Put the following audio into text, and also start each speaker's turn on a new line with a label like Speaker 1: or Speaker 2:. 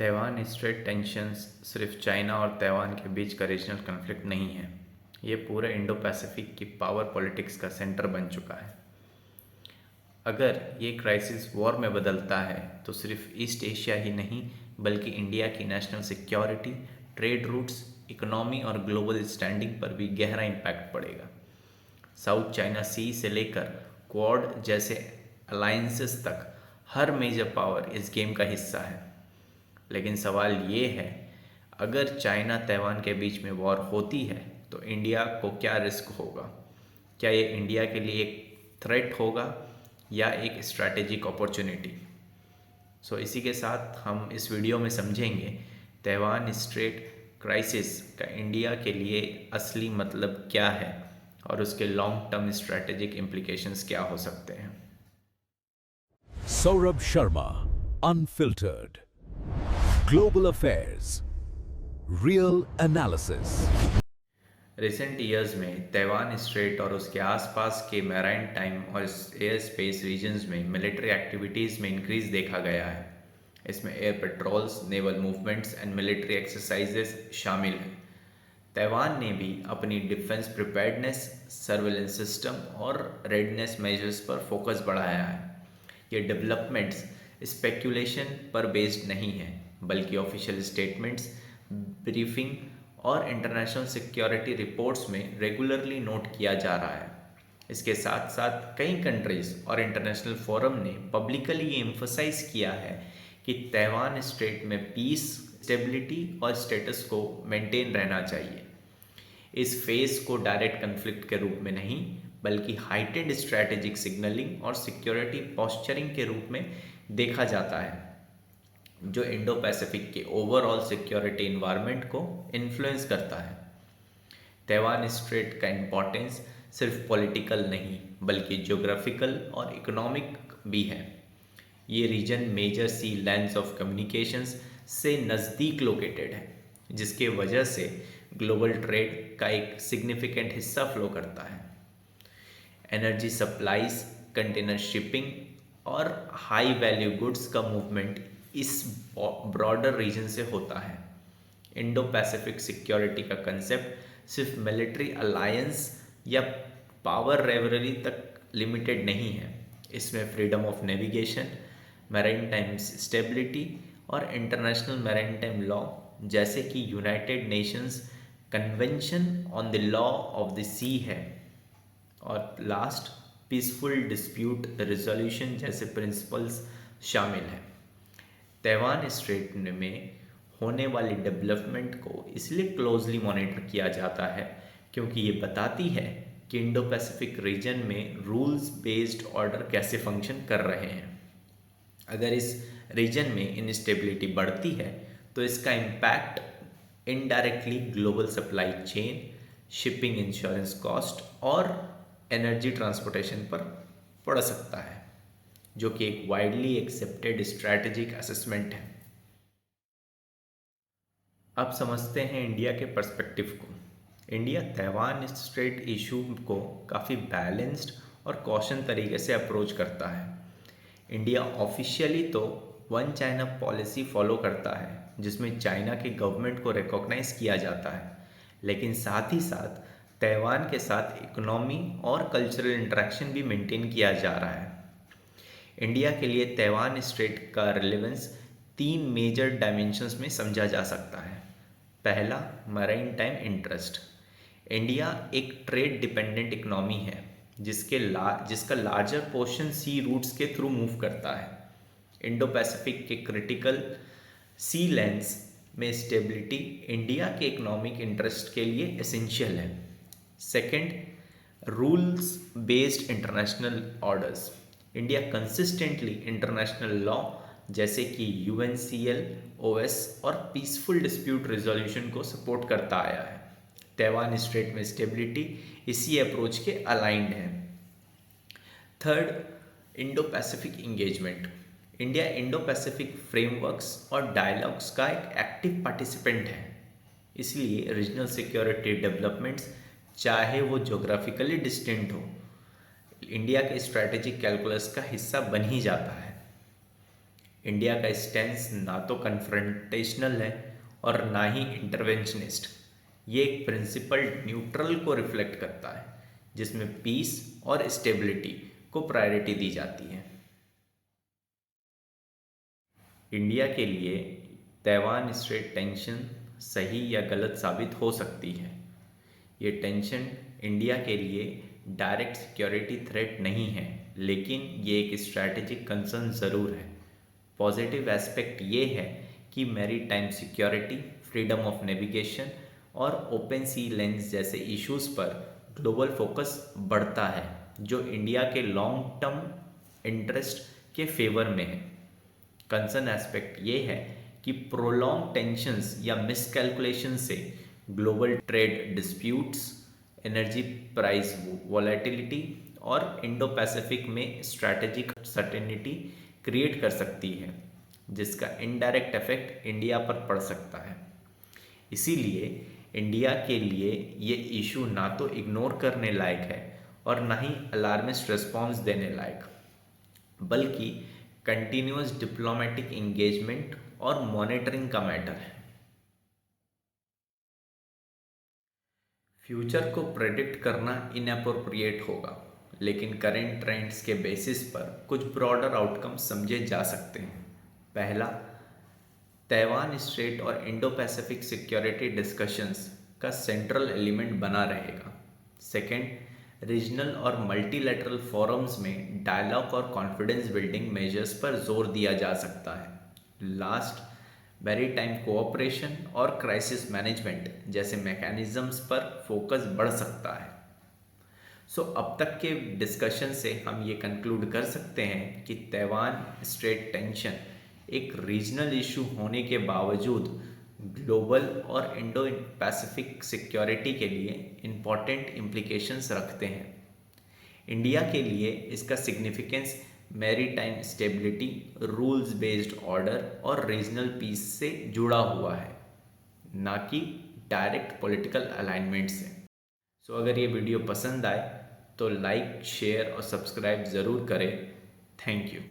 Speaker 1: Taiwan straight tensions सिर्फ China और Taiwan के बीच का रीजनल कन्फ्लिक्ट नहीं है। ये पूरे इंडो पैसिफिक की पावर पॉलिटिक्स का सेंटर बन चुका है। अगर ये क्राइसिस वॉर में बदलता है तो सिर्फ ईस्ट एशिया ही नहीं बल्कि इंडिया की national security, trade routes, economy और ग्लोबल स्टैंडिंग पर भी गहरा इम्पैक्ट पड़ेगा। साउथ चाइना सी से लेकर क्वाड जैसे अलायंसेस तक हर मेजर पावर इस गेम का हिस्सा है। लेकिन सवाल ये है, अगर चाइना तैवान के बीच में वॉर होती है तो इंडिया को क्या रिस्क होगा? क्या ये इंडिया के लिए एक थ्रेट होगा या एक स्ट्रैटेजिक अपॉर्चुनिटी? इसी के साथ हम इस वीडियो में समझेंगे तैवान स्ट्रेट क्राइसिस का इंडिया के लिए असली मतलब क्या है और उसके लॉन्ग टर्म स्ट्रैटेजिक इम्प्लीकेशंस क्या हो सकते हैं।
Speaker 2: Saurabh Sharma, Unfiltered. Global Affairs. Real Analysis.
Speaker 1: Recent years में तैवान स्ट्रेट और उसके आसपास के मैराइन टाइम और एयर स्पेस रीजन्स में मिलिट्री एक्टिविटीज़ में इंक्रीज देखा गया है। इसमें air patrols, naval movements and military exercises शामिल हैं। तैवान ने भी अपनी डिफेंस प्रिपेयर्डनेस, सर्वेलेंस सिस्टम और रेडनेस मेजर्स पर फोकस बढ़ाया है। ये डेवलपमेंट्स स्पेक्यूलेशन पर बेस्ड नहीं है बल्कि ऑफिशियल स्टेटमेंट्स, ब्रीफिंग और इंटरनेशनल सिक्योरिटी रिपोर्ट्स में रेगुलरली नोट किया जा रहा है। इसके साथ साथ कई कंट्रीज और इंटरनेशनल फोरम ने पब्लिकली ये एम्फसाइज किया है कि तैवान स्ट्रेट में पीस, स्टेबिलिटी और स्टेटस को मेंटेन रहना चाहिए। इस फेज को डायरेक्ट कन्फ्लिक्ट के रूप में नहीं बल्कि हाइटेंड स्ट्रैटेजिक सिग्नलिंग और सिक्योरिटी पॉस्चरिंग के रूप में देखा जाता है, जो इंडो पैसिफिक के ओवरऑल सिक्योरिटी इन्वायरमेंट को इन्फ्लुएंस करता है। तैवान स्ट्रेट का इम्पोर्टेंस सिर्फ पॉलिटिकल नहीं बल्कि ज्योग्राफिकल और इकोनॉमिक भी है। ये region major sea lines of communications से नज़दीक लोकेटेड है, जिसके वजह से ग्लोबल ट्रेड का एक सिग्निफिकेंट हिस्सा फ्लो करता है। एनर्जी सप्लाईज, कंटेनर शिपिंग और हाई वैल्यू गुड्स का मूवमेंट इस ब्रॉडर रीजन से होता है। इंडो पैसिफिक सिक्योरिटी का कंसेप्ट सिर्फ मिलिट्री अलायंस या पावर राइवलरी तक लिमिटेड नहीं है। इसमें freedom of navigation, maritime stability और इंटरनेशनल मैरीटाइम लॉ जैसे कि United Nations Convention on the law of the sea है, और लास्ट पीसफुल डिस्प्यूट रिजोल्यूशन जैसे प्रिंसिपल्स शामिल हैं। तैवान स्ट्रेट में होने वाली डेवलपमेंट को इसलिए क्लोजली मॉनिटर किया जाता है क्योंकि ये बताती है कि इंडो पैसिफिक रीजन में रूल्स बेस्ड ऑर्डर कैसे फंक्शन कर रहे हैं। अगर इस रीजन में इनस्टेबिलिटी बढ़ती है तो इसका impact indirectly global supply chain, shipping, insurance cost और एनर्जी ट्रांसपोर्टेशन पर पड़ सकता है, जो कि एक वाइडली एक्सेप्टेड स्ट्रैटेजिक असेसमेंट है। अब समझते हैं इंडिया के पर्सपेक्टिव को। इंडिया तैवान स्ट्रेट इशू को काफ़ी बैलेंस्ड और कॉशन तरीके से अप्रोच करता है। इंडिया ऑफिशियली तो वन चाइना पॉलिसी फॉलो करता है, जिसमें चाइना के गवर्नमेंट को रिकॉग्नाइज किया जाता है, लेकिन साथ ही साथ तैवान के साथ इकोनॉमी और कल्चरल इंटरेक्शन भी मेंटेन किया जा रहा है। इंडिया के लिए तैवान स्ट्रेट का रिलेवेंस 3 मेजर डायमेंशंस में समझा जा सकता है। पहला, मैरीटाइम टाइम इंटरेस्ट। इंडिया एक ट्रेड डिपेंडेंट इकोनॉमी है जिसका लार्जर पोर्शन सी रूट्स के थ्रू मूव करता है। इंडो पैसिफिक के क्रिटिकल सी लेंस में स्टेबिलिटी इंडिया के इकोनॉमिक इंटरेस्ट के लिए एसेंशियल है। Second, rules based international orders. India consistently international law जैसे कि यूएनसीएल, ओएस और पीसफुल डिस्प्यूट रिजोल्यूशन को सपोर्ट करता आया है। तैवान स्ट्रेट में स्टेबिलिटी इसी अप्रोच के अलाइंड है। Third, Indo Pacific engagement. India Indo Pacific frameworks और डायलॉग्स का एक एक्टिव पार्टिसिपेंट है, इसलिए रीजनल सिक्योरिटी डेवलपमेंट्स, चाहे वो ज्योग्राफिकली डिस्टेंट हो, इंडिया के स्ट्रैटेजिक कैलकुलस का हिस्सा बन ही जाता है। इंडिया का स्टैंस ना तो कन्फ्रंटेशनल है और ना ही इंटरवेंशनिस्ट। ये एक प्रिंसिपल न्यूट्रल को रिफ्लेक्ट करता है जिसमें पीस और स्टेबिलिटी को प्रायोरिटी दी जाती है। इंडिया के लिए तैवान स्ट्रेट टेंशन सही या गलत साबित हो सकती है। ये टेंशन इंडिया के लिए डायरेक्ट सिक्योरिटी थ्रेट नहीं है, लेकिन ये एक स्ट्रैटेजिक कंसर्न ज़रूर है। पॉजिटिव एस्पेक्ट ये है कि maritime security, freedom of navigation और ओपन सी लेंस जैसे इश्यूज पर ग्लोबल फोकस बढ़ता है, जो इंडिया के लॉन्ग टर्म इंटरेस्ट के फेवर में है। कंसर्न एस्पेक्ट ये है कि प्रोलॉन्ग टेंशंस या मिसकैलकुलेशन से global trade disputes, energy price volatility और इंडो पैसिफिक में स्ट्रैटेजिक सर्टेनिटी क्रिएट कर सकती है, जिसका इनडायरेक्ट इफेक्ट इंडिया पर पड़ सकता है। इसीलिए इंडिया के लिए ये इशू ना तो इग्नोर करने लायक है और ना ही अलार्मिस्ट रिस्पॉन्स देने लायक, बल्कि कंटिन्यूअस डिप्लोमेटिक एंगेजमेंट और मॉनिटरिंग का मैटर है। फ्यूचर को प्रेडिक्ट करना इनअप्रोप्रिएट होगा, लेकिन करेंट ट्रेंड्स के बेसिस पर कुछ ब्रॉडर आउटकम समझे जा सकते हैं। पहला, तैवान स्ट्रेट और इंडो पैसिफिक सिक्योरिटी डिस्कशंस का सेंट्रल एलिमेंट बना रहेगा। सेकेंड, रीजनल और मल्टीलैटरल फोरम्स में डायलॉग और कॉन्फिडेंस बिल्डिंग मेजर्स पर जोर दिया जा सकता है। लास्ट, मैरीटाइम कोऑपरेशन और क्राइसिस मैनेजमेंट जैसे मैकेनिज्म्स पर फोकस बढ़ सकता है। अब तक के डिस्कशन से हम ये कंक्लूड कर सकते हैं कि तैवान स्ट्रेट टेंशन एक रीजनल इशू होने के बावजूद ग्लोबल और इंडो पैसिफिक सिक्योरिटी के लिए इम्पॉर्टेंट इम्प्लिकेशंस रखते हैं। इंडिया के लिए इसका significance maritime stability, rules based order और रीजनल पीस से जुड़ा हुआ है, ना कि डायरेक्ट पॉलिटिकल अलाइनमेंट से। अगर ये वीडियो पसंद आए तो लाइक, शेयर और सब्सक्राइब ज़रूर करें। Thank you.